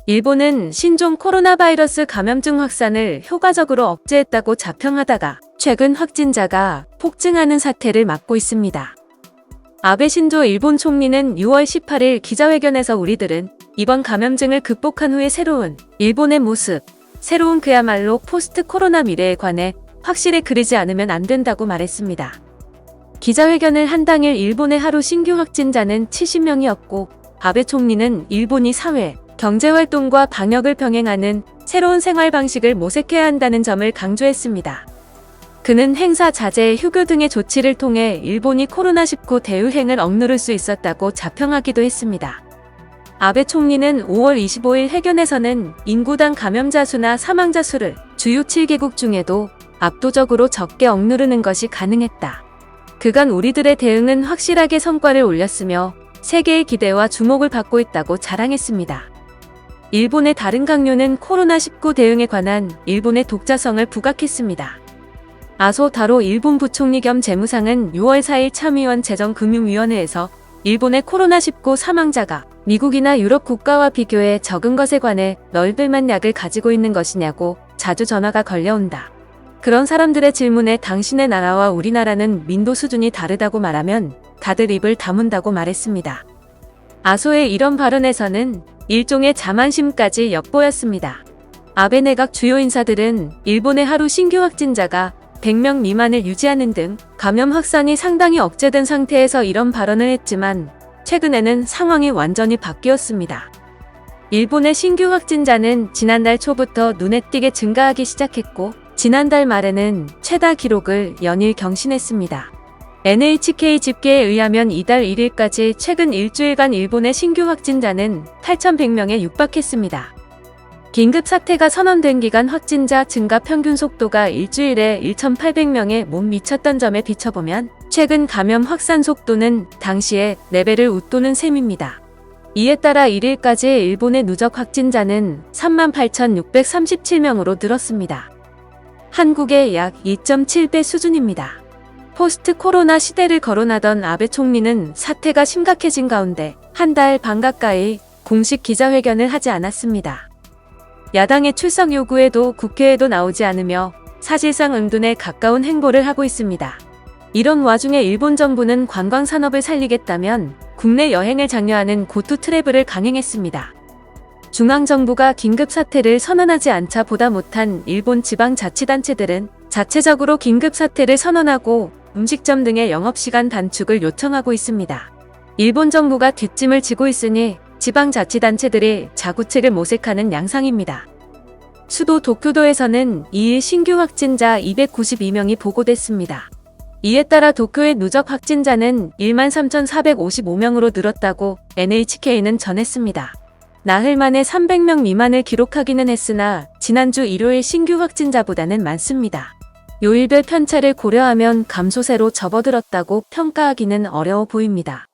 일본은 신종 코로나 바이러스 감염증 확산을 효과적으로 억제했다고 자평하다가 최근 확진자가 폭증하는 사태를 맞고 있습니다. 아베 신조 일본 총리는 6월 18일 기자회견에서 우리들은 이번 감염증을 극복한 후에 새로운 일본의 모습, 새로운 그야말로 포스트 코로나 미래에 관해 확실히 그리지 않으면 안 된다고 말했습니다. 기자회견을 한 당일 일본의 하루 신규 확진자는 70명이었고 아베 총리는 일본이 사회, 경제활동과 방역을 병행하는 새로운 생활 방식을 모색해야 한다는 점을 강조했습니다. 그는 행사 자제, 휴교 등의 조치를 통해 일본이 코로나19 대유행을 억누를 수 있었다고 자평하기도 했습니다. 아베 총리는 5월 25일 회견에서는 인구당 감염자 수나 사망자 수를 주요 7개국 중에도 압도적으로 적게 억누르는 것이 가능했다. 그간 우리들의 대응은 확실하게 성과를 올렸으며 세계의 기대와 주목을 받고 있다고 자랑했습니다. 일본의 다른 강요는 코로나19 대응에 관한 일본의 독자성을 부각했습니다. 아소 타로 일본 부총리 겸 재무상은 6월 4일 참의원 재정금융위원회에서 일본의 코로나19 사망자가 미국이나 유럽 국가와 비교해 적은 것에 관해 넓을 만약을 가지고 있는 것이냐고 자주 전화가 걸려온다. 그런 사람들의 질문에 당신의 나라와 우리나라는 민도 수준이 다르다고 말하면 다들 입을 다문다고 말했습니다. 아소의 이런 발언에서는 일종의 자만심까지 엿보였습니다. 아베 내각 주요 인사들은 일본의 하루 신규 확진자가 100명 미만을 유지하는 등 감염 확산이 상당히 억제된 상태에서 이런 발언을 했지만 최근에는 상황이 완전히 바뀌었습니다. 일본의 신규 확진자는 지난달 초부터 눈에 띄게 증가하기 시작했고 지난달 말에는 최다 기록을 연일 경신했습니다. NHK 집계에 의하면 이달 1일까지 최근 일주일간 일본의 신규 확진자는 8,100명에 육박했습니다. 긴급 사태가 선언된 기간 확진자 증가 평균 속도가 일주일에 1,800명에 못 미쳤던 점에 비춰보면 최근 감염 확산 속도는 당시의 레벨을 웃도는 셈입니다. 이에 따라 1일까지 일본의 누적 확진자는 38,637명으로 늘었습니다. 한국의 약 2.7배 수준입니다. 포스트 코로나 시대를 거론하던 아베 총리는 사태가 심각해진 가운데 한 달 반 가까이 공식 기자회견을 하지 않았습니다. 야당의 출석 요구에도 국회에도 나오지 않으며 사실상 은둔에 가까운 행보를 하고 있습니다. 이런 와중에 일본 정부는 관광 산업을 살리겠다면 국내 여행을 장려하는 고투 트래블을 강행했습니다. 중앙정부가 긴급사태를 선언하지 않자 보다 못한 일본 지방자치단체들은 자체적으로 긴급사태를 선언하고 음식점 등의 영업시간 단축을 요청하고 있습니다. 일본 정부가 뒷짐을 지고 있으니 지방자치단체들이 자구책을 모색하는 양상입니다. 수도 도쿄도에서는 2일 신규 확진자 292명이 보고됐습니다. 이에 따라 도쿄의 누적 확진자는 13,455명으로 늘었다고 NHK는 전했습니다. 나흘 만에 300명 미만을 기록하기는 했으나 지난주 일요일 신규 확진자보다는 많습니다. 요일별 편차를 고려하면 감소세로 접어들었다고 평가하기는 어려워 보입니다.